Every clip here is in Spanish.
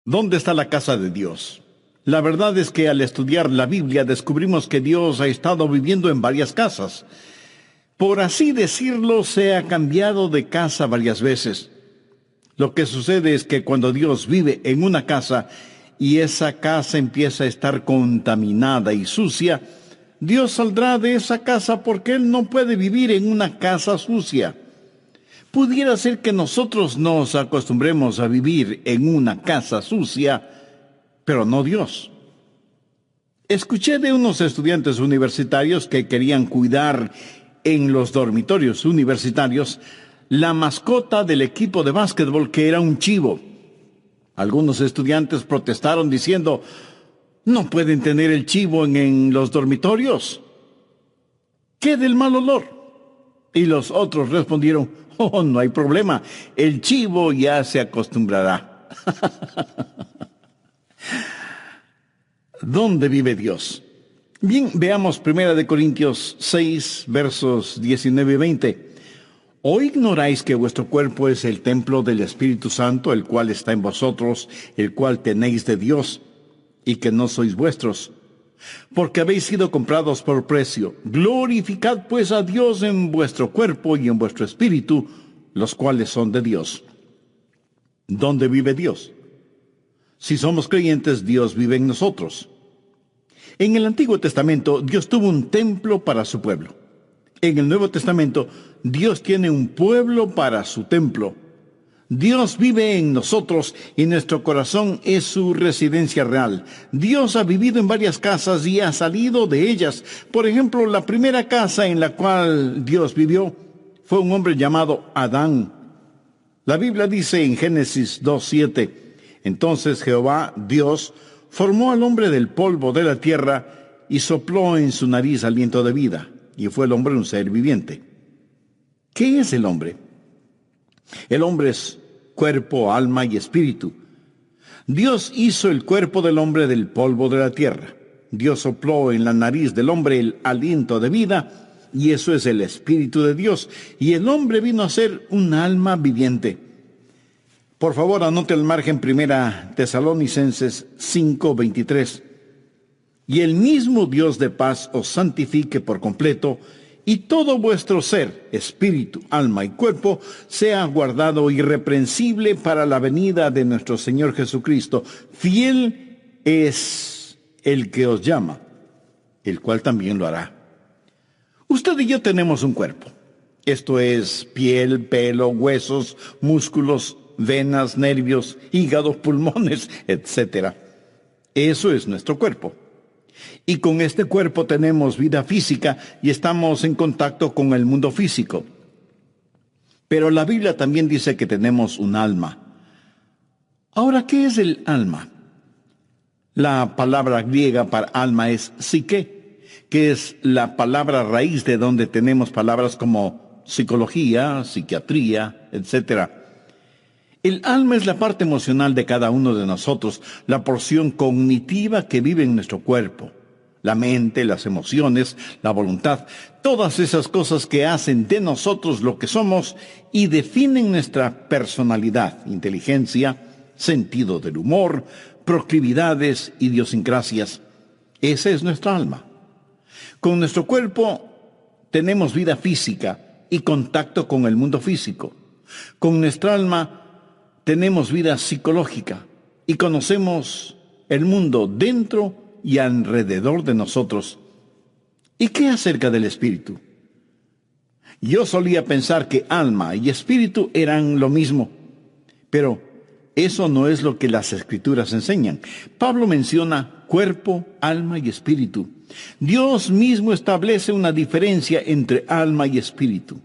¿Dónde está la casa de Dios? La verdad es que al estudiar la Biblia descubrimos que Dios ha estado viviendo en varias casas. Por así decirlo, se ha cambiado de casa varias veces. Lo que sucede es que cuando Dios vive en una casa y esa casa empieza a estar contaminada y sucia, Dios saldrá de esa casa porque Él no puede vivir en una casa sucia. Pudiera ser que nosotros nos acostumbremos a vivir en una casa sucia, pero no Dios. Escuché de unos estudiantes universitarios que querían cuidar en los dormitorios universitarios la mascota del equipo de básquetbol, que era un chivo. Algunos estudiantes protestaron diciendo: no pueden tener el chivo en los dormitorios. ¿Qué del mal olor? Y los otros respondieron: oh, no hay problema, el chivo ya se acostumbrará. ¿Dónde vive Dios? Bien, veamos 1 Corintios 6, versos 19 y 20. ¿O ignoráis que vuestro cuerpo es el templo del Espíritu Santo, el cual está en vosotros, el cual tenéis de Dios, y que no sois vuestros? Porque habéis sido comprados por precio. Glorificad pues a Dios en vuestro cuerpo y en vuestro espíritu, los cuales son de Dios. ¿Dónde vive Dios? Si somos creyentes, Dios vive en nosotros. En el Antiguo Testamento, Dios tuvo un templo para su pueblo. En el Nuevo Testamento, Dios tiene un pueblo para su templo. Dios vive en nosotros y nuestro corazón es su residencia real. Dios ha vivido en varias casas y ha salido de ellas. Por ejemplo, la primera casa en la cual Dios vivió fue un hombre llamado Adán. La Biblia dice en Génesis 2:7, entonces Jehová, Dios, formó al hombre del polvo de la tierra y sopló en su nariz aliento de vida, y fue el hombre un ser viviente. ¿Qué es el hombre? El hombre es cuerpo, alma y espíritu. Dios hizo el cuerpo del hombre del polvo de la tierra. Dios sopló en la nariz del hombre el aliento de vida, y eso es el Espíritu de Dios. Y el hombre vino a ser un alma viviente. Por favor, anote al margen 1 Tesalonicenses 5:23. Y el mismo Dios de paz os santifique por completo, y todo vuestro ser, espíritu, alma y cuerpo, sea guardado irreprensible para la venida de nuestro Señor Jesucristo. Fiel es el que os llama, el cual también lo hará. Usted y yo tenemos un cuerpo. Esto es piel, pelo, huesos, músculos, venas, nervios, hígado, pulmones, etc. Eso es nuestro cuerpo. Y con este cuerpo tenemos vida física y estamos en contacto con el mundo físico. Pero la Biblia también dice que tenemos un alma. Ahora, ¿qué es el alma? La palabra griega para alma es psique, que es la palabra raíz de donde tenemos palabras como psicología, psiquiatría, etc. El alma es la parte emocional de cada uno de nosotros, la porción cognitiva que vive en nuestro cuerpo. La mente, las emociones, la voluntad, todas esas cosas que hacen de nosotros lo que somos y definen nuestra personalidad, inteligencia, sentido del humor, proclividades, idiosincrasias. Esa es nuestra alma. Con nuestro cuerpo tenemos vida física y contacto con el mundo físico. Con nuestra alma tenemos vida psicológica y conocemos el mundo dentro y alrededor de nosotros. ¿Y qué acerca del espíritu? Yo solía pensar que alma y espíritu eran lo mismo, pero eso no es lo que las Escrituras enseñan. Pablo menciona cuerpo, alma y espíritu. Dios mismo establece una diferencia entre alma y espíritu.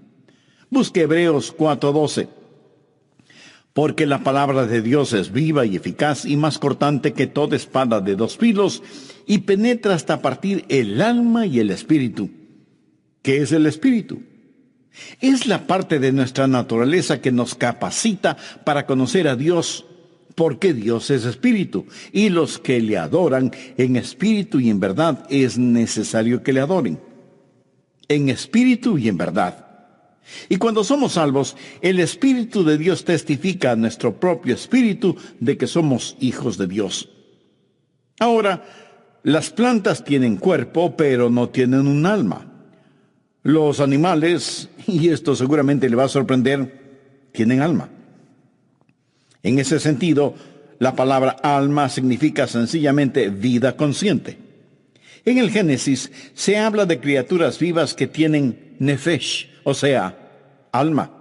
Busque Hebreos 4:12. Porque la palabra de Dios es viva y eficaz y más cortante que toda espada de dos filos y penetra hasta partir el alma y el espíritu. ¿Qué es el espíritu? Es la parte de nuestra naturaleza que nos capacita para conocer a Dios, porque Dios es espíritu, y los que le adoran en espíritu y en verdad es necesario que le adoren. En espíritu y en verdad. Y cuando somos salvos, el Espíritu de Dios testifica a nuestro propio espíritu de que somos hijos de Dios. Ahora, las plantas tienen cuerpo, pero no tienen un alma. Los animales, y esto seguramente le va a sorprender, tienen alma. En ese sentido, la palabra alma significa sencillamente vida consciente. En el Génesis se habla de criaturas vivas que tienen nefesh, o sea, alma.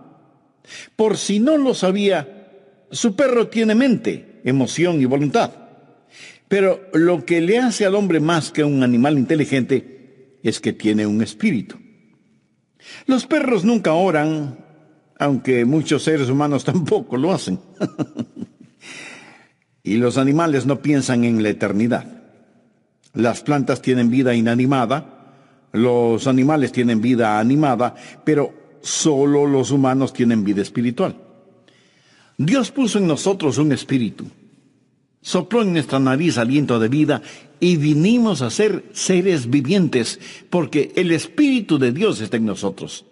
Por si no lo sabía, su perro tiene mente, emoción y voluntad. Pero lo que le hace al hombre más que un animal inteligente es que tiene un espíritu. Los perros nunca oran, aunque muchos seres humanos tampoco lo hacen. Y los animales no piensan en la eternidad. Las plantas tienen vida inanimada, los animales tienen vida animada, pero solo los humanos tienen vida espiritual. Dios puso en nosotros un espíritu, sopló en nuestra nariz aliento de vida y vinimos a ser seres vivientes, porque el Espíritu de Dios está en nosotros.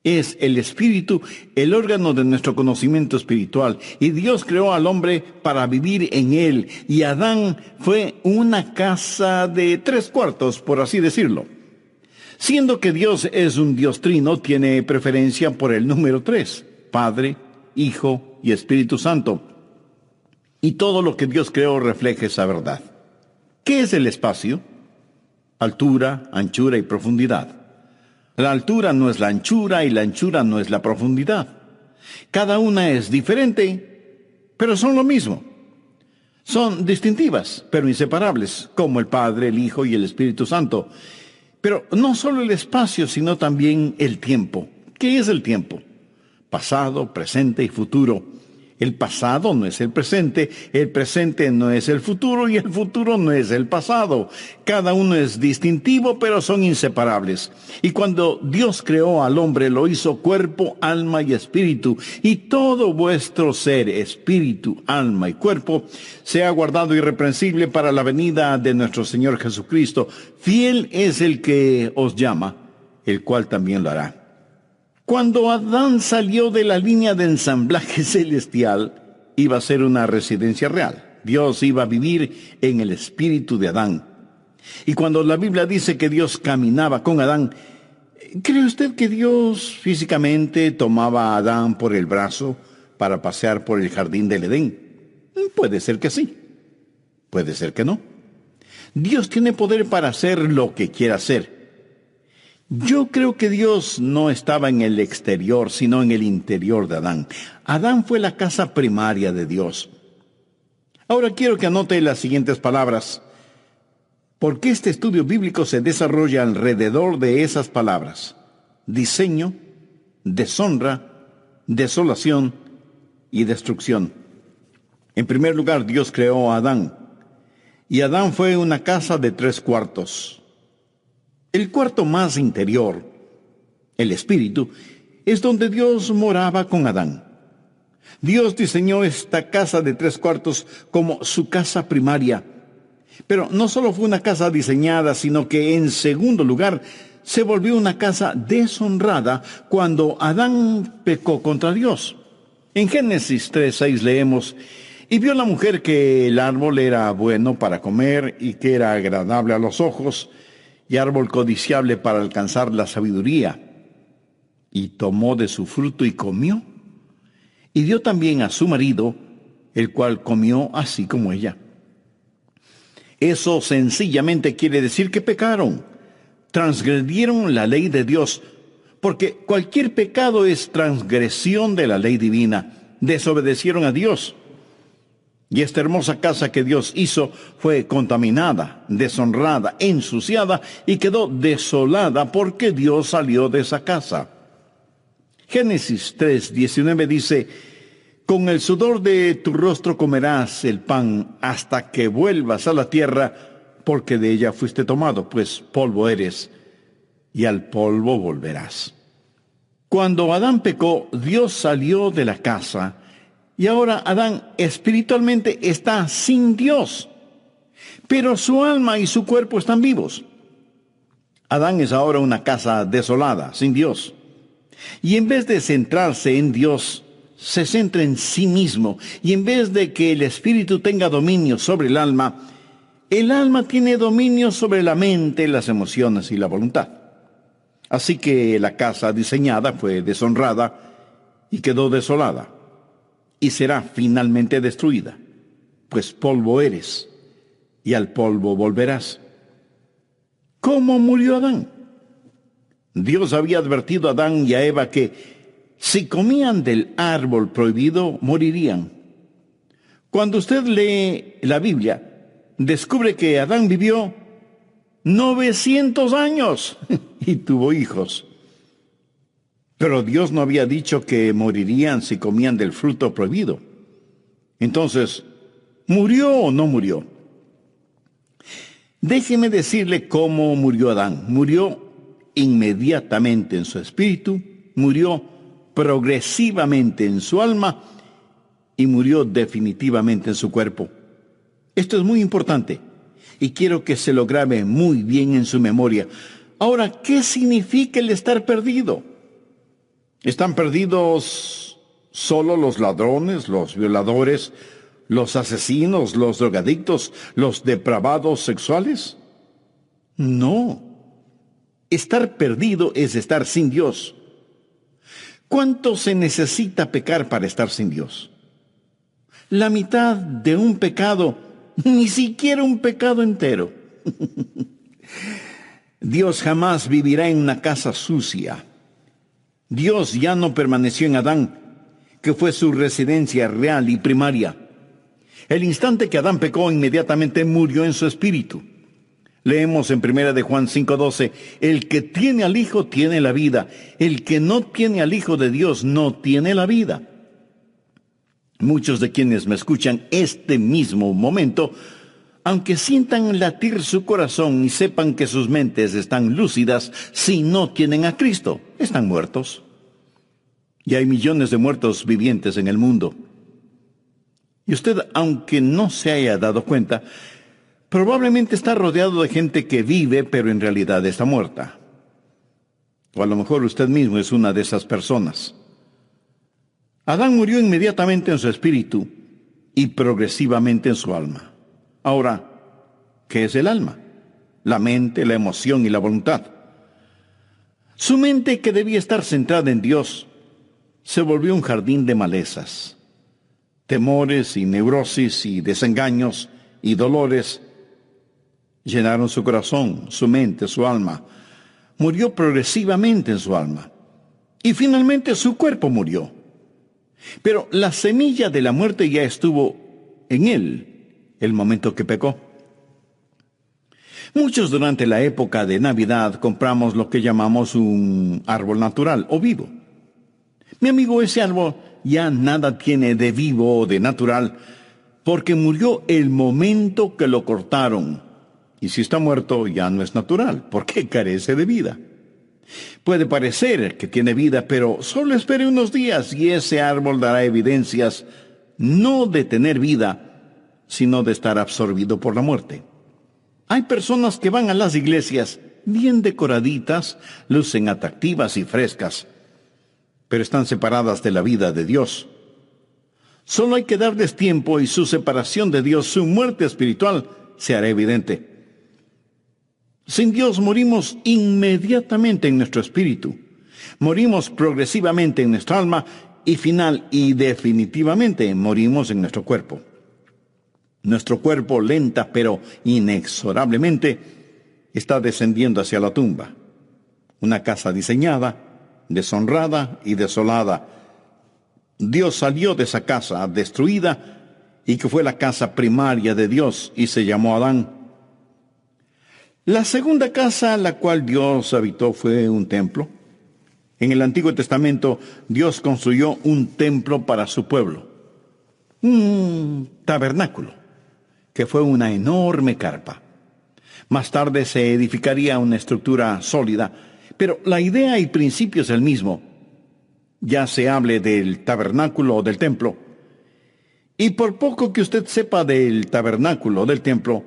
Es el Espíritu el órgano de nuestro conocimiento espiritual, y Dios creó al hombre para vivir en él, y Adán fue una casa de 3/4, por así decirlo. Siendo que Dios es un Dios trino, tiene preferencia por el número 3, Padre, Hijo y Espíritu Santo. Y todo lo que Dios creó refleja esa verdad. ¿Qué es el espacio? Altura, anchura y profundidad. La altura no es la anchura y la anchura no es la profundidad. Cada una es diferente, pero son lo mismo. Son distintivas, pero inseparables, como el Padre, el Hijo y el Espíritu Santo. Pero no solo el espacio, sino también el tiempo. ¿Qué es el tiempo? Pasado, presente y futuro. El pasado no es el presente no es el futuro y el futuro no es el pasado. Cada uno es distintivo, pero son inseparables. Y cuando Dios creó al hombre, lo hizo cuerpo, alma y espíritu. Y todo vuestro ser, espíritu, alma y cuerpo, sea guardado irreprensible para la venida de nuestro Señor Jesucristo. Fiel es el que os llama, el cual también lo hará. Cuando Adán salió de la línea de ensamblaje celestial, iba a ser una residencia real. Dios iba a vivir en el espíritu de Adán. Y cuando la Biblia dice que Dios caminaba con Adán, ¿cree usted que Dios físicamente tomaba a Adán por el brazo para pasear por el jardín del Edén? Puede ser que sí, puede ser que no. Dios tiene poder para hacer lo que quiera hacer. Yo creo que Dios no estaba en el exterior, sino en el interior de Adán. Adán fue la casa primaria de Dios. Ahora quiero que anote las siguientes palabras, porque este estudio bíblico se desarrolla alrededor de esas palabras: diseño, deshonra, desolación y destrucción. En primer lugar, Dios creó a Adán, y Adán fue una casa de 3/4. El cuarto más interior, el espíritu, es donde Dios moraba con Adán. Dios diseñó esta casa de 3/4 como su casa primaria. Pero no solo fue una casa diseñada, sino que en segundo lugar se volvió una casa deshonrada cuando Adán pecó contra Dios. En Génesis 3:6 leemos: y vio la mujer que el árbol era bueno para comer y que era agradable a los ojos, y árbol codiciable para alcanzar la sabiduría. Y tomó de su fruto y comió, y dio también a su marido, el cual comió así como ella. Eso sencillamente quiere decir que pecaron, transgredieron la ley de Dios, porque cualquier pecado es transgresión de la ley divina. Desobedecieron a Dios. Y esta hermosa casa que Dios hizo fue contaminada, deshonrada, ensuciada y quedó desolada porque Dios salió de esa casa. Génesis 3:19 dice: con el sudor de tu rostro comerás el pan hasta que vuelvas a la tierra, porque de ella fuiste tomado, pues polvo eres, y al polvo volverás. Cuando Adán pecó, Dios salió de la casa, y ahora Adán espiritualmente está sin Dios, pero su alma y su cuerpo están vivos. Adán es ahora una casa desolada, sin Dios. Y en vez de centrarse en Dios, se centra en sí mismo. Y en vez de que el espíritu tenga dominio sobre el alma tiene dominio sobre la mente, las emociones y la voluntad. Así que la casa diseñada fue deshonrada y quedó desolada. Y será finalmente destruida, pues polvo eres, y al polvo volverás. ¿Cómo murió Adán? Dios había advertido a Adán y a Eva que si comían del árbol prohibido, morirían. Cuando usted lee la Biblia, descubre que Adán vivió 900 años y tuvo hijos. Pero Dios no había dicho que morirían si comían del fruto prohibido. Entonces, ¿murió o no murió? Déjeme decirle cómo murió Adán. Murió inmediatamente en su espíritu, murió progresivamente en su alma y murió definitivamente en su cuerpo. Esto es muy importante y quiero que se lo grabe muy bien en su memoria. Ahora, ¿qué significa el estar perdido? ¿Están perdidos solo los ladrones, los violadores, los asesinos, los drogadictos, los depravados sexuales? No. Estar perdido es estar sin Dios. ¿Cuánto se necesita pecar para estar sin Dios? La mitad de un pecado, ni siquiera un pecado entero. Dios jamás vivirá en una casa sucia. Dios ya no permaneció en Adán, que fue su residencia real y primaria. El instante que Adán pecó, inmediatamente murió en su espíritu. Leemos en 1 de Juan 5:12, el que tiene al Hijo tiene la vida, el que no tiene al Hijo de Dios no tiene la vida. Muchos de quienes me escuchan este mismo momento, aunque sientan latir su corazón y sepan que sus mentes están lúcidas, si no tienen a Cristo, están muertos. Y hay millones de muertos vivientes en el mundo. Y usted, aunque no se haya dado cuenta, probablemente está rodeado de gente que vive, pero en realidad está muerta. O a lo mejor usted mismo es una de esas personas. Adán murió inmediatamente en su espíritu y progresivamente en su alma. Ahora, ¿qué es el alma? La mente, la emoción y la voluntad. Su mente, que debía estar centrada en Dios, se volvió un jardín de malezas. Temores y neurosis y desengaños y dolores llenaron su corazón, su mente, su alma. Murió progresivamente en su alma. Y finalmente su cuerpo murió. Pero la semilla de la muerte ya estuvo en él el momento que pecó. Muchos durante la época de Navidad compramos lo que llamamos un árbol natural o vivo. Mi amigo, ese árbol ya nada tiene de vivo o de natural porque murió el momento que lo cortaron. Y si está muerto ya no es natural porque carece de vida. Puede parecer que tiene vida, pero solo espere unos días y ese árbol dará evidencias no de tener vida, sino de estar absorbido por la muerte. Hay personas que van a las iglesias bien decoraditas, lucen atractivas y frescas, pero están separadas de la vida de Dios. Solo hay que darles tiempo y su separación de Dios, su muerte espiritual, se hará evidente. Sin Dios morimos inmediatamente en nuestro espíritu. Morimos progresivamente en nuestra alma y final y definitivamente morimos en nuestro cuerpo. Nuestro cuerpo lenta pero inexorablemente está descendiendo hacia la tumba. Una casa diseñada, deshonrada y desolada. Dios salió de esa casa destruida y que fue la casa primaria de Dios y se llamó Adán. La segunda casa a la cual Dios habitó fue un templo. En el Antiguo Testamento, Dios construyó un templo para su pueblo. Un tabernáculo, que fue una enorme carpa. Más tarde se edificaría una estructura sólida, pero la idea y principio es el mismo. Ya se hable del tabernáculo o del templo. Y por poco que usted sepa del tabernáculo o del templo,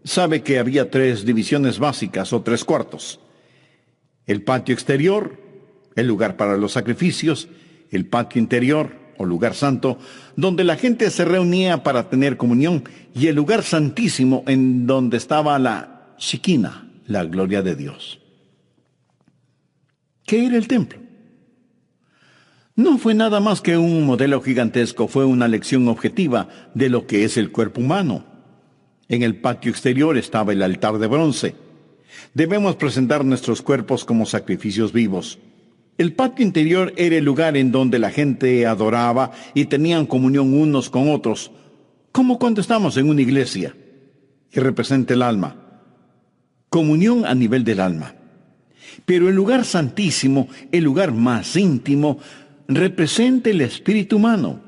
sabe que había 3 divisiones básicas o 3 cuartos. El patio exterior, el lugar para los sacrificios, el patio interior o lugar santo, donde la gente se reunía para tener comunión, y el lugar santísimo en donde estaba la Shekinah, la gloria de Dios. ¿Qué era el templo? No fue nada más que un modelo gigantesco, fue una lección objetiva de lo que es el cuerpo humano. En el patio exterior estaba el altar de bronce. Debemos presentar nuestros cuerpos como sacrificios vivos. El patio interior era el lugar en donde la gente adoraba y tenían comunión unos con otros, como cuando estamos en una iglesia, y representa el alma. Comunión a nivel del alma. Pero el lugar santísimo, el lugar más íntimo, representa el espíritu humano.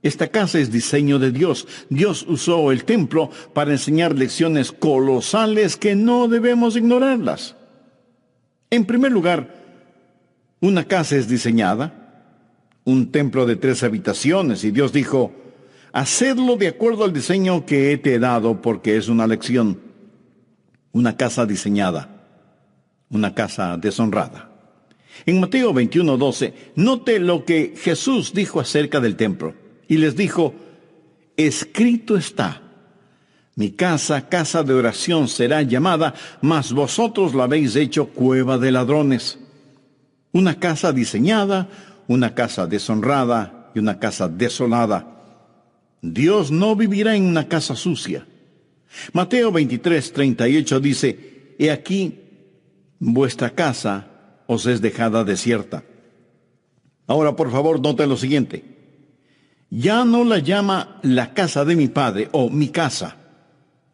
Esta casa es diseño de Dios. Dios usó el templo para enseñar lecciones colosales que no debemos ignorarlas. En primer lugar, una casa es diseñada, un templo de 3 habitaciones, y Dios dijo, hacedlo de acuerdo al diseño que te he dado, porque es una lección. Una casa diseñada, una casa deshonrada. En Mateo 21:12, note lo que Jesús dijo acerca del templo. Y les dijo, escrito está, mi casa, casa de oración será llamada, mas vosotros la habéis hecho cueva de ladrones. Una casa diseñada, una casa deshonrada y una casa desolada. Dios no vivirá en una casa sucia. Mateo 23:38 dice, he aquí, vuestra casa os es dejada desierta. Ahora, por favor, noten lo siguiente. Ya no la llama la casa de mi padre o mi casa.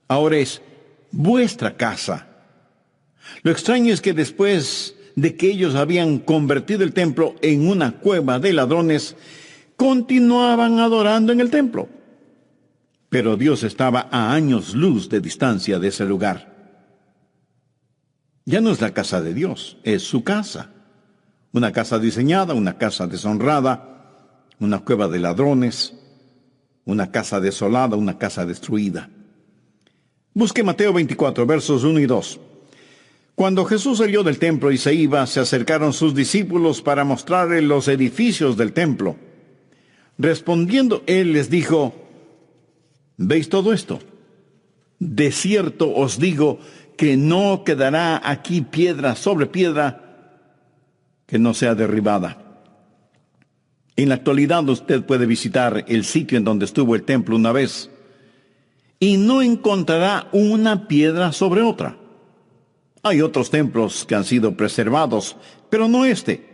Ahora es vuestra casa. Lo extraño es que después de que ellos habían convertido el templo en una cueva de ladrones, continuaban adorando en el templo. Pero Dios estaba a años luz de distancia de ese lugar. Ya no es la casa de Dios, es su casa. Una casa diseñada, una casa deshonrada, una cueva de ladrones, una casa desolada, una casa destruida. Busque Mateo 24, versos 1 y 2. Cuando Jesús salió del templo y se iba, se acercaron sus discípulos para mostrarle los edificios del templo. Respondiendo él les dijo, ¿veis todo esto? De cierto os digo que no quedará aquí piedra sobre piedra que no sea derribada. En la actualidad usted puede visitar el sitio en donde estuvo el templo una vez y no encontrará una piedra sobre otra. Hay otros templos que han sido preservados, pero no este.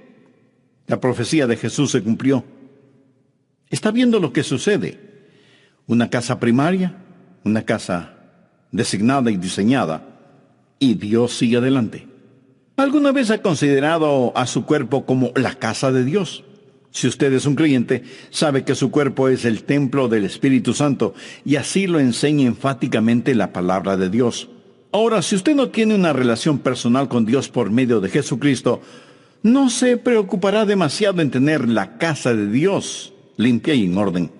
La profecía de Jesús se cumplió. ¿Está viendo lo que sucede? Una casa primaria, una casa designada y diseñada, y Dios sigue adelante. ¿Alguna vez ha considerado a su cuerpo como la casa de Dios? Si usted es un creyente, sabe que su cuerpo es el templo del Espíritu Santo, y así lo enseña enfáticamente la palabra de Dios. Ahora, si usted no tiene una relación personal con Dios por medio de Jesucristo, no se preocupará demasiado en tener la casa de Dios limpia y en orden.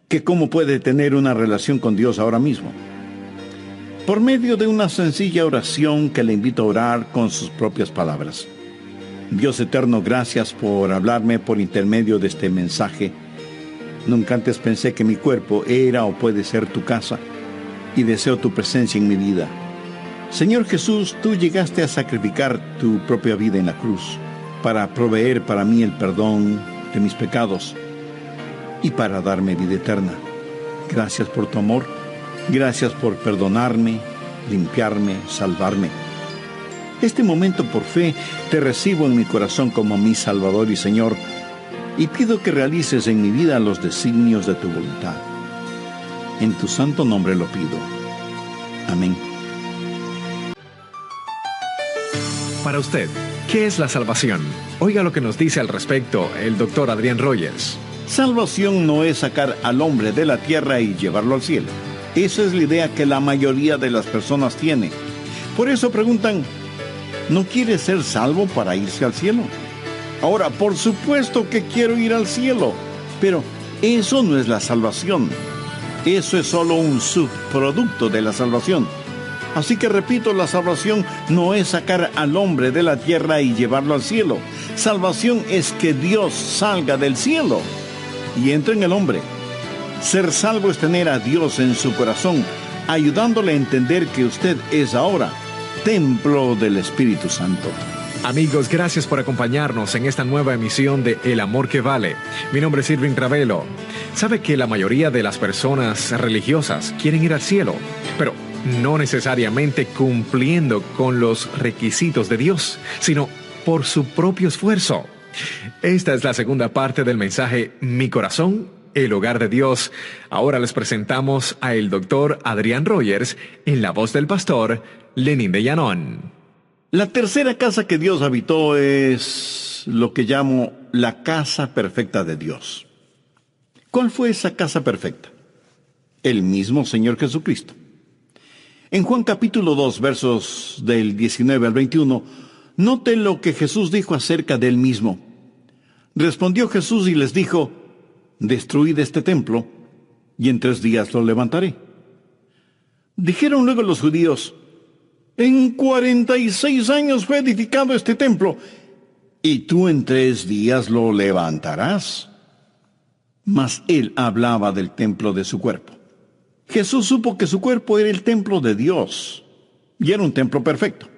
¿Que cómo puede tener una relación con Dios ahora mismo? Por medio de una sencilla oración que le invito a orar con sus propias palabras. Dios eterno, gracias por hablarme por intermedio de este mensaje. Nunca antes pensé que mi cuerpo era o puede ser tu casa, y deseo tu presencia en mi vida. Señor Jesús, tú llegaste a sacrificar tu propia vida en la cruz para proveer para mí el perdón de mis pecados y para darme vida eterna. Gracias por tu amor, gracias por perdonarme, limpiarme, salvarme. Este momento por fe te recibo en mi corazón como mi Salvador y Señor, y pido que realices en mi vida los designios de tu voluntad. En tu santo nombre lo pido. Amén. Para usted, ¿qué es la salvación? Oiga lo que nos dice al respecto el Dr. Adrián Rogers. Salvación no es sacar al hombre de la tierra y llevarlo al cielo. Esa es la idea que la mayoría de las personas tiene. Por eso preguntan, ¿no quieres ser salvo para irse al cielo? Ahora, por supuesto que quiero ir al cielo, pero eso no es la salvación. Eso es solo un subproducto de la salvación. Así que repito, la salvación no es sacar al hombre de la tierra y llevarlo al cielo. Salvación es que Dios salga del cielo y entre en el hombre. Ser salvo es tener a Dios en su corazón, ayudándole a entender que usted es ahora templo del Espíritu Santo. Amigos, gracias por acompañarnos en esta nueva emisión de El Amor que Vale. Mi nombre es Irving Ravelo. Sabe que la mayoría de las personas religiosas quieren ir al cielo, pero no necesariamente cumpliendo con los requisitos de Dios, sino por su propio esfuerzo. Esta es la segunda parte del mensaje Mi Corazón, el Hogar de Dios. Ahora les presentamos a el doctor Adrián Rogers en la voz del pastor Lenín de Llanón. La tercera casa que Dios habitó es lo que llamo la casa perfecta de Dios. ¿Cuál fue esa casa perfecta? El mismo Señor Jesucristo. En Juan capítulo 2, versos del 19 al 21, note lo que Jesús dijo acerca de él mismo. Respondió Jesús y les dijo: destruid este templo, y en 3 días lo levantaré. Dijeron luego los judíos: en 46 años fue edificado este templo, y tú en 3 días lo levantarás. Mas él hablaba del templo de su cuerpo. Jesús supo que su cuerpo era el templo de Dios, y era un templo perfecto.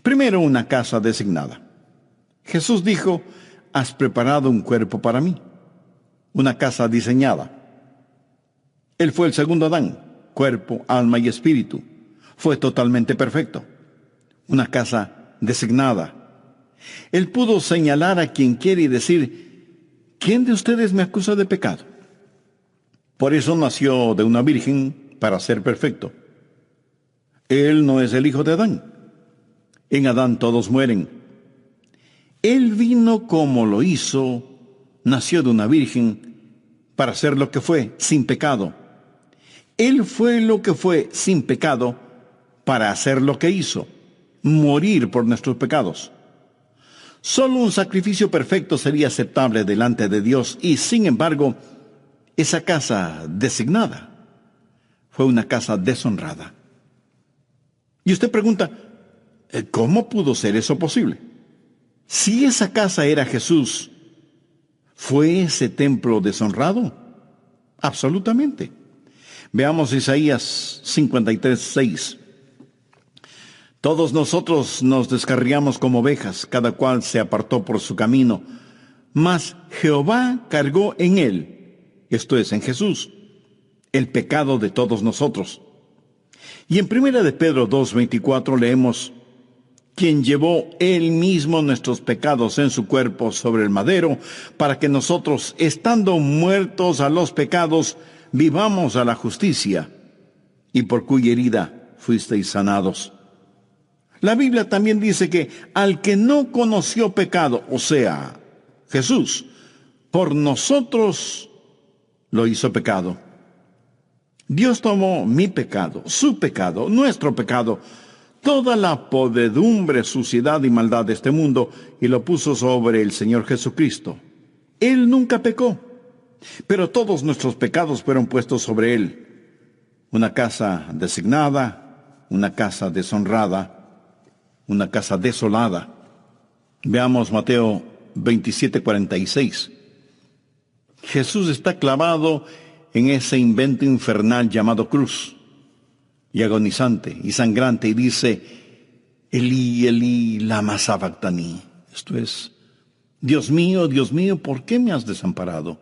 Primero, una casa designada. Jesús dijo: has preparado un cuerpo para mí, una casa diseñada. Él fue el segundo Adán, cuerpo, alma y espíritu. Fue totalmente perfecto. Una casa designada. Él pudo señalar a quien quiere y decir: ¿quién de ustedes me acusa de pecado? Por eso nació de una virgen, para ser perfecto. Él no es el hijo de Adán. En Adán todos mueren. Él vino como lo hizo, nació de una virgen, para ser lo que fue, sin pecado. Él fue lo que fue, sin pecado, para hacer lo que hizo, morir por nuestros pecados. Solo un sacrificio perfecto sería aceptable delante de Dios, y sin embargo, esa casa designada fue una casa deshonrada. Y usted pregunta: ¿cómo pudo ser eso posible? Si esa casa era Jesús, ¿fue ese templo deshonrado? Absolutamente. Veamos Isaías 53:6. Todos nosotros nos descarriamos como ovejas, cada cual se apartó por su camino, mas Jehová cargó en él, esto es, en Jesús, el pecado de todos nosotros. Y en 1 de Pedro 2:24 leemos: quien llevó él mismo nuestros pecados en su cuerpo sobre el madero, para que nosotros, estando muertos a los pecados, vivamos a la justicia, y por cuya herida fuisteis sanados. La Biblia también dice que al que no conoció pecado, o sea, Jesús, por nosotros lo hizo pecado. Dios tomó mi pecado, su pecado, nuestro pecado, toda la podredumbre, suciedad y maldad de este mundo, y lo puso sobre el Señor Jesucristo. Él nunca pecó, pero todos nuestros pecados fueron puestos sobre él. Una casa designada, una casa deshonrada, una casa desolada. Veamos Mateo 27:46. Jesús está clavado en ese invento infernal llamado cruz, y agonizante y sangrante, y dice: Elí, Elí, lama sabactani. Esto es: Dios mío, ¿por qué me has desamparado?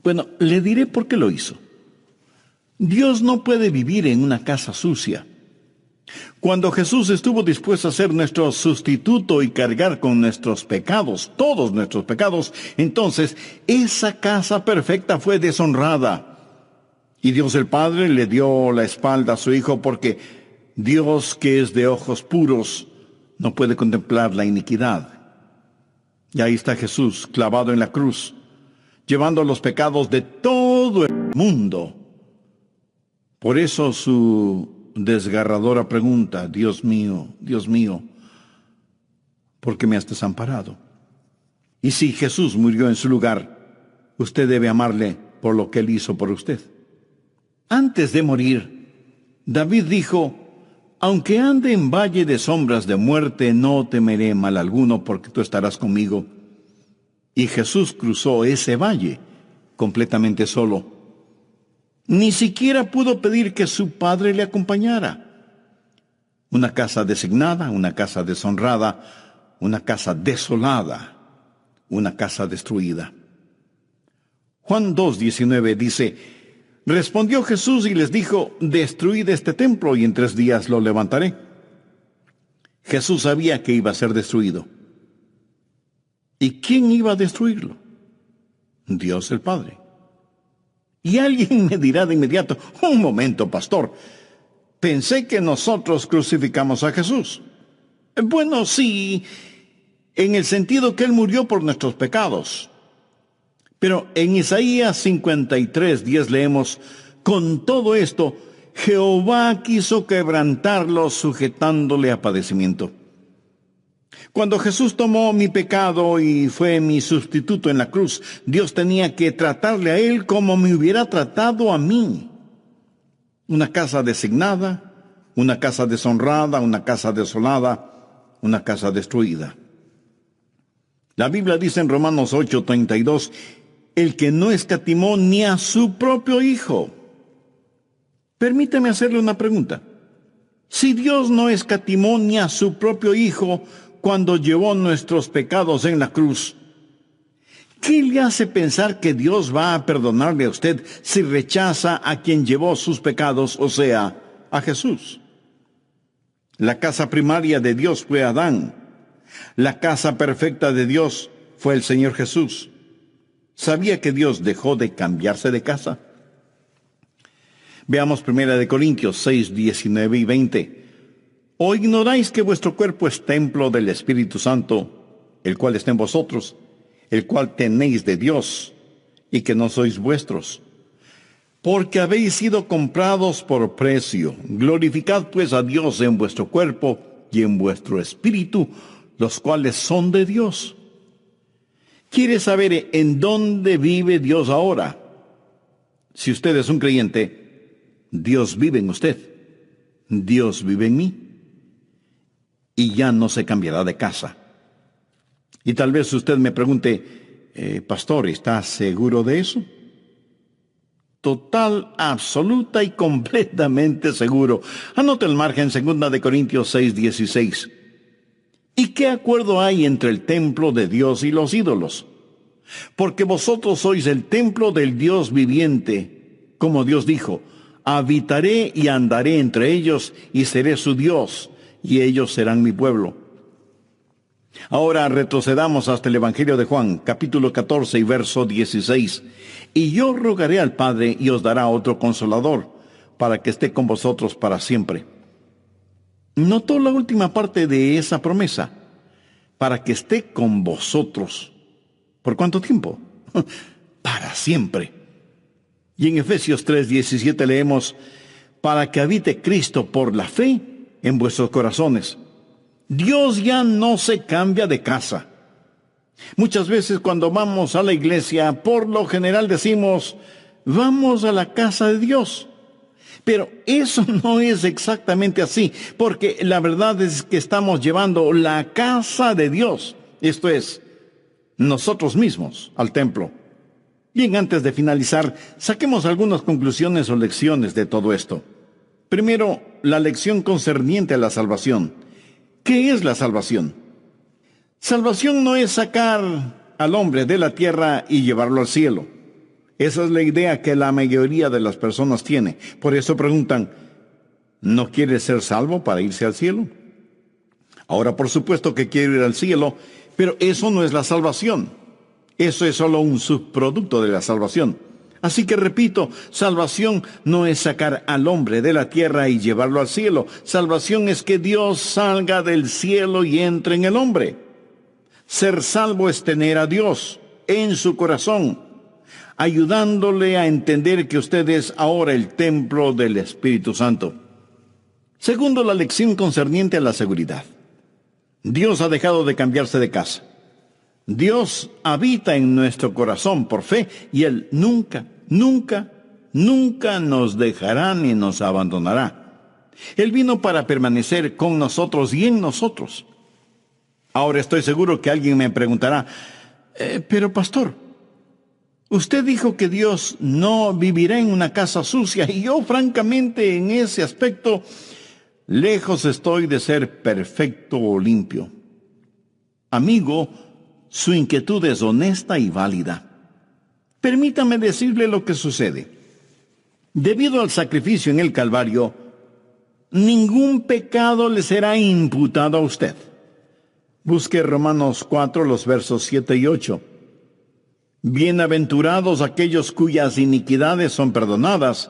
Bueno, le diré por qué lo hizo. Dios no puede vivir en una casa sucia. Cuando Jesús estuvo dispuesto a ser nuestro sustituto y cargar con nuestros pecados, todos nuestros pecados, entonces esa casa perfecta fue deshonrada. Y Dios el Padre le dio la espalda a su Hijo, porque Dios, que es de ojos puros, no puede contemplar la iniquidad. Y ahí está Jesús clavado en la cruz, llevando los pecados de todo el mundo. Por eso su desgarradora pregunta: Dios mío, ¿por qué me has desamparado? Y si Jesús murió en su lugar, usted debe amarle por lo que él hizo por usted. Antes de morir, David dijo: aunque ande en valle de sombras de muerte, no temeré mal alguno, porque tú estarás conmigo. Y Jesús cruzó ese valle completamente solo. Ni siquiera pudo pedir que su Padre le acompañara. Una casa designada, una casa deshonrada, una casa desolada, una casa destruida. Juan 2:19 dice: respondió Jesús y les dijo: destruid este templo y en 3 días lo levantaré. Jesús sabía que iba a ser destruido. ¿Y quién iba a destruirlo? Dios el Padre. Y alguien me dirá de inmediato: un momento, pastor, pensé que nosotros crucificamos a Jesús. Bueno, sí, en el sentido que Él murió por nuestros pecados. Pero en Isaías 53:10 leemos: con todo esto, Jehová quiso quebrantarlo, sujetándole a padecimiento. Cuando Jesús tomó mi pecado y fue mi sustituto en la cruz, Dios tenía que tratarle a Él como me hubiera tratado a mí. Una casa designada, una casa deshonrada, una casa desolada, una casa destruida. La Biblia dice en Romanos 8:32, el que no escatimó ni a su propio Hijo. Permítame hacerle una pregunta. Si Dios no escatimó ni a su propio Hijo cuando llevó nuestros pecados en la cruz, ¿qué le hace pensar que Dios va a perdonarle a usted si rechaza a quien llevó sus pecados, o sea, a Jesús? La casa primaria de Dios fue Adán. La casa perfecta de Dios fue el Señor Jesús. ¿Sabía que Dios dejó de cambiarse de casa? Veamos 1 Corintios 6:19 y 20. ¿O ignoráis que vuestro cuerpo es templo del Espíritu Santo, el cual está en vosotros, el cual tenéis de Dios, y que no sois vuestros? Porque habéis sido comprados por precio. Glorificad pues a Dios en vuestro cuerpo y en vuestro espíritu, los cuales son de Dios. ¿Quiere saber en dónde vive Dios ahora? Si usted es un creyente, Dios vive en usted. Dios vive en mí. Y ya no se cambiará de casa. Y tal vez usted me pregunte, pastor, ¿está seguro de eso? Total, absoluta y completamente seguro. Anote el margen, 2 Corintios 6:16. ¿Y qué acuerdo hay entre el templo de Dios y los ídolos? Porque vosotros sois el templo del Dios viviente. Como Dios dijo, habitaré y andaré entre ellos y seré su Dios, y ellos serán mi pueblo. Ahora retrocedamos hasta el Evangelio de Juan, capítulo 14 y verso 16. Y yo rogaré al Padre y os dará otro consolador, para que esté con vosotros para siempre. ¿Notó la última parte de esa promesa? Para que esté con vosotros. ¿Por cuánto tiempo? Para siempre. Y en Efesios 3:17 leemos: para que habite Cristo por la fe en vuestros corazones. Dios ya no se cambia de casa. Muchas veces cuando vamos a la iglesia, por lo general decimos, vamos a la casa de Dios. Pero eso no es exactamente así, porque la verdad es que estamos llevando la casa de Dios, esto es, nosotros mismos, al templo. Bien, antes de finalizar, saquemos algunas conclusiones o lecciones de todo esto. Primero, la lección concerniente a la salvación. ¿Qué es la salvación? Salvación no es sacar al hombre de la tierra y llevarlo al cielo. Esa es la idea que la mayoría de las personas tiene. Por eso preguntan, ¿no quiere ser salvo para irse al cielo? Ahora, por supuesto que quiero ir al cielo, pero eso no es la salvación. Eso es solo un subproducto de la salvación. Así que repito, salvación no es sacar al hombre de la tierra y llevarlo al cielo. Salvación es que Dios salga del cielo y entre en el hombre. Ser salvo es tener a Dios en su corazón, ayudándole a entender que usted es ahora el templo del Espíritu Santo. Segundo, la lección concerniente a la seguridad. Dios ha dejado de cambiarse de casa. Dios habita en nuestro corazón por fe y Él nunca, nunca, nunca nos dejará ni nos abandonará. Él vino para permanecer con nosotros y en nosotros. Ahora estoy seguro que alguien me preguntará, pero pastor, usted dijo que Dios no vivirá en una casa sucia, y yo francamente en ese aspecto lejos estoy de ser perfecto o limpio. Amigo, su inquietud es honesta y válida. Permítame decirle lo que sucede. Debido al sacrificio en el Calvario, ningún pecado le será imputado a usted. Busque Romanos 4, los versos 7 y 8. Bienaventurados aquellos cuyas iniquidades son perdonadas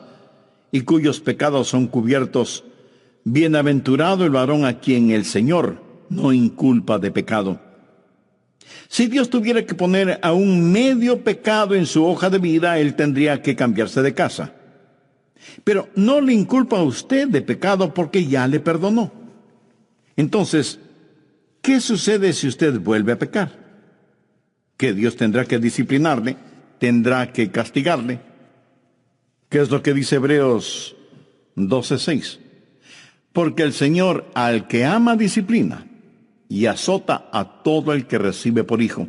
y cuyos pecados son cubiertos. Bienaventurado el varón a quien el Señor no inculpa de pecado. Si Dios tuviera que poner a un medio pecado en su hoja de vida, él tendría que cambiarse de casa. Pero no le inculpa a usted de pecado porque ya le perdonó. Entonces, ¿qué sucede si usted vuelve a pecar? Que Dios tendrá que disciplinarle, tendrá que castigarle. ¿Qué es lo que dice Hebreos 12:6? Porque el Señor al que ama disciplina y azota a todo el que recibe por hijo.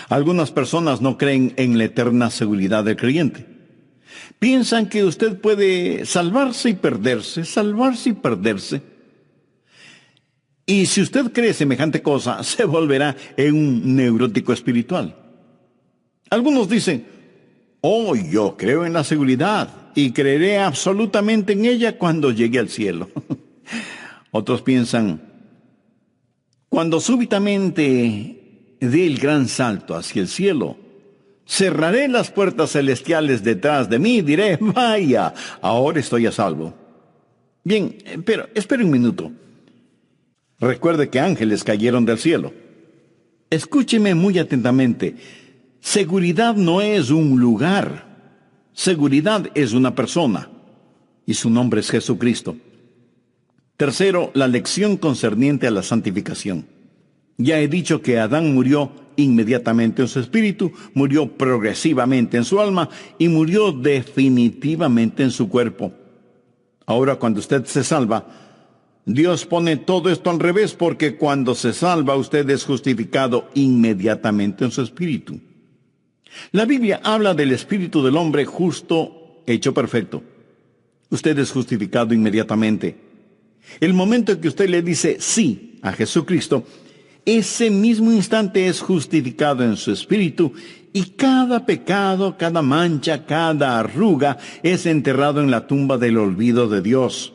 Algunas personas no creen en la eterna seguridad del creyente. Piensan que usted puede salvarse y perderse, salvarse y perderse. Y si usted cree semejante cosa, se volverá en un neurótico espiritual. Algunos dicen, oh, yo creo en la seguridad y creeré absolutamente en ella cuando llegue al cielo. Otros piensan, cuando súbitamente dé el gran salto hacia el cielo, cerraré las puertas celestiales detrás de mí y diré, vaya, ahora estoy a salvo. Bien, pero espere un minuto. Recuerde que ángeles cayeron del cielo. Escúcheme muy atentamente. Seguridad no es un lugar. Seguridad es una persona. Y su nombre es Jesucristo. Tercero, la lección concerniente a la santificación. Ya he dicho que Adán murió inmediatamente en su espíritu, murió progresivamente en su alma y murió definitivamente en su cuerpo. Ahora, cuando usted se salva, Dios pone todo esto al revés, porque cuando se salva usted es justificado inmediatamente en su espíritu. La Biblia habla del espíritu del hombre justo, hecho perfecto. Usted es justificado inmediatamente. El momento en que usted le dice sí a Jesucristo, ese mismo instante es justificado en su espíritu y cada pecado, cada mancha, cada arruga es enterrado en la tumba del olvido de Dios.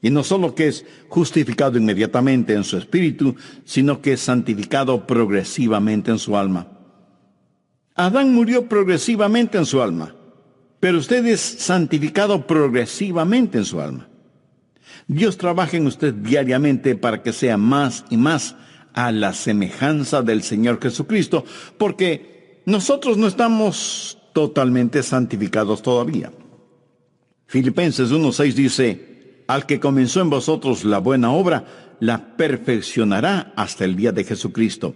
Y no solo que es justificado inmediatamente en su espíritu, sino que es santificado progresivamente en su alma. Adán murió progresivamente en su alma, pero usted es santificado progresivamente en su alma. Dios trabaja en usted diariamente para que sea más y más a la semejanza del Señor Jesucristo, porque nosotros no estamos totalmente santificados todavía. Filipenses 1:6 dice, al que comenzó en vosotros la buena obra, la perfeccionará hasta el día de Jesucristo.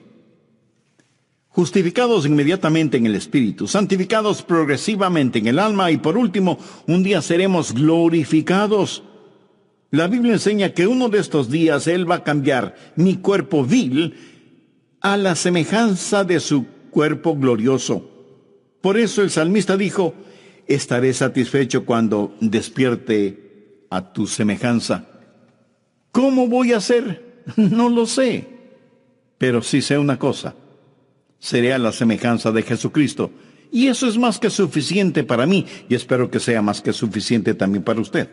Justificados inmediatamente en el Espíritu, santificados progresivamente en el alma y por último, un día seremos glorificados. La Biblia enseña que uno de estos días Él va a cambiar mi cuerpo vil a la semejanza de su cuerpo glorioso. Por eso el salmista dijo, estaré satisfecho cuando despierte a tu semejanza. ¿Cómo voy a hacer? No lo sé. Pero sí sé una cosa. Seré a la semejanza de Jesucristo. Y eso es más que suficiente para mí. Y espero que sea más que suficiente también para usted.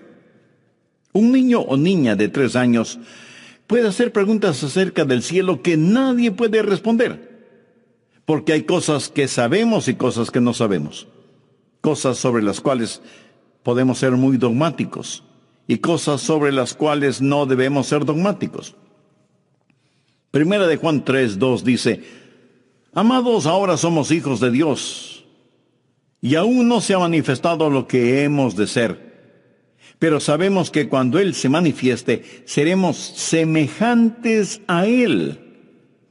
Un niño o niña de 3 años puede hacer preguntas acerca del cielo que nadie puede responder. Porque hay cosas que sabemos y cosas que no sabemos. Cosas sobre las cuales podemos ser muy dogmáticos. Y cosas sobre las cuales no debemos ser dogmáticos. Primera de Juan 3:2 dice, amados, ahora somos hijos de Dios, y aún no se ha manifestado lo que hemos de ser. Pero sabemos que cuando Él se manifieste, seremos semejantes a Él,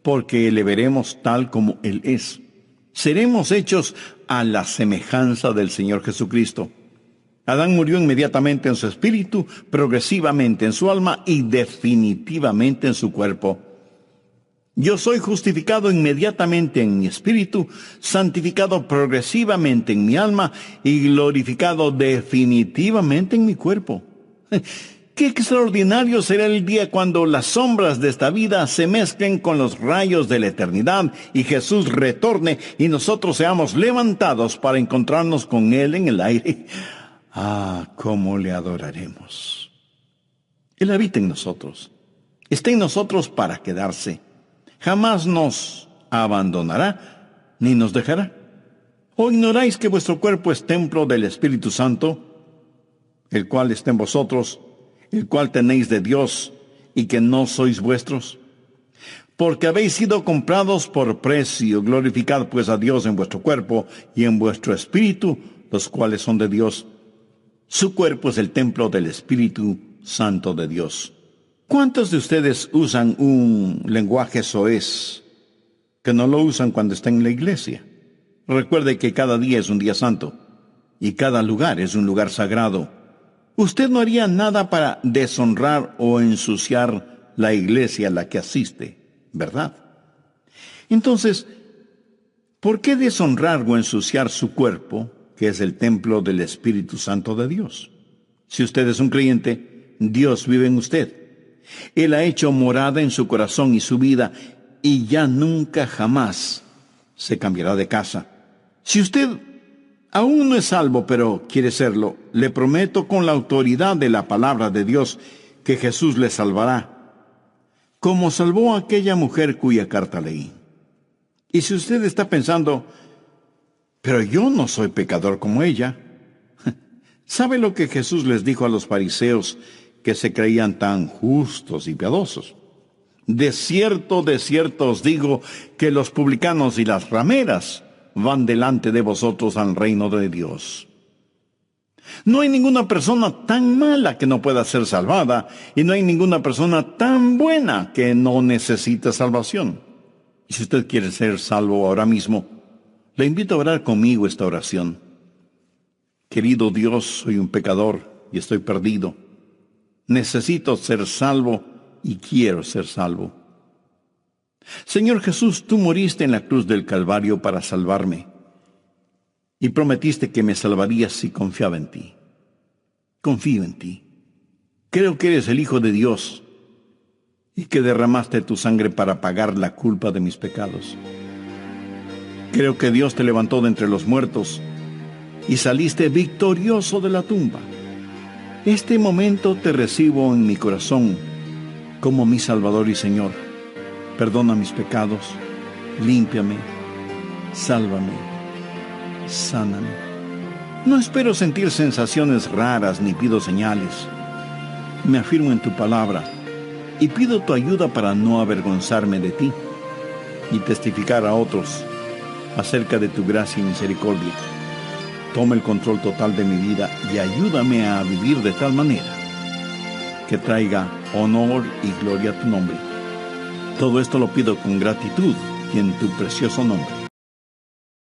porque le veremos tal como Él es. Seremos hechos a la semejanza del Señor Jesucristo. Adán murió inmediatamente en su espíritu, progresivamente en su alma y definitivamente en su cuerpo. Yo soy justificado inmediatamente en mi espíritu, santificado progresivamente en mi alma y glorificado definitivamente en mi cuerpo. Qué extraordinario será el día cuando las sombras de esta vida se mezclen con los rayos de la eternidad y Jesús retorne y nosotros seamos levantados para encontrarnos con Él en el aire. Ah, cómo le adoraremos. Él habita en nosotros. Está en nosotros para quedarse. Jamás nos abandonará ni nos dejará. ¿O ignoráis que vuestro cuerpo es templo del Espíritu Santo, el cual está en vosotros, el cual tenéis de Dios, y que no sois vuestros? Porque habéis sido comprados por precio. Glorificad pues a Dios en vuestro cuerpo y en vuestro espíritu, los cuales son de Dios. Su cuerpo es el templo del Espíritu Santo de Dios. ¿Cuántos de ustedes usan un lenguaje soez que no lo usan cuando están en la iglesia? Recuerde que cada día es un día santo y cada lugar es un lugar sagrado. Usted no haría nada para deshonrar o ensuciar la iglesia a la que asiste, ¿verdad? Entonces, ¿por qué deshonrar o ensuciar su cuerpo, que es el templo del Espíritu Santo de Dios? Si usted es un creyente, Dios vive en usted. Él ha hecho morada en su corazón y su vida, y ya nunca jamás se cambiará de casa. Si usted aún no es salvo, pero quiere serlo, le prometo con la autoridad de la palabra de Dios que Jesús le salvará, como salvó a aquella mujer cuya carta leí. Y si usted está pensando, pero yo no soy pecador como ella, ¿sabe lo que Jesús les dijo a los fariseos que se creían tan justos y piadosos? De cierto os digo que los publicanos y las rameras van delante de vosotros al reino de Dios. No hay ninguna persona tan mala que no pueda ser salvada, y no hay ninguna persona tan buena que no necesite salvación. Y si usted quiere ser salvo ahora mismo, le invito a orar conmigo esta oración. Querido Dios, soy un pecador y estoy perdido. Necesito ser salvo y quiero ser salvo. Señor Jesús, tú moriste en la cruz del Calvario para salvarme y prometiste que me salvarías si confiaba en ti. Confío en ti. Creo que eres el Hijo de Dios y que derramaste tu sangre para pagar la culpa de mis pecados. Creo que Dios te levantó de entre los muertos y saliste victorioso de la tumba. Este momento te recibo en mi corazón como mi Salvador y Señor. Perdona mis pecados, límpiame, sálvame, sáname. No espero sentir sensaciones raras ni pido señales. Me afirmo en tu palabra y pido tu ayuda para no avergonzarme de ti y testificar a otros acerca de tu gracia y misericordia. Toma el control total de mi vida y ayúdame a vivir de tal manera que traiga honor y gloria a tu nombre. Todo esto lo pido con gratitud y en tu precioso nombre.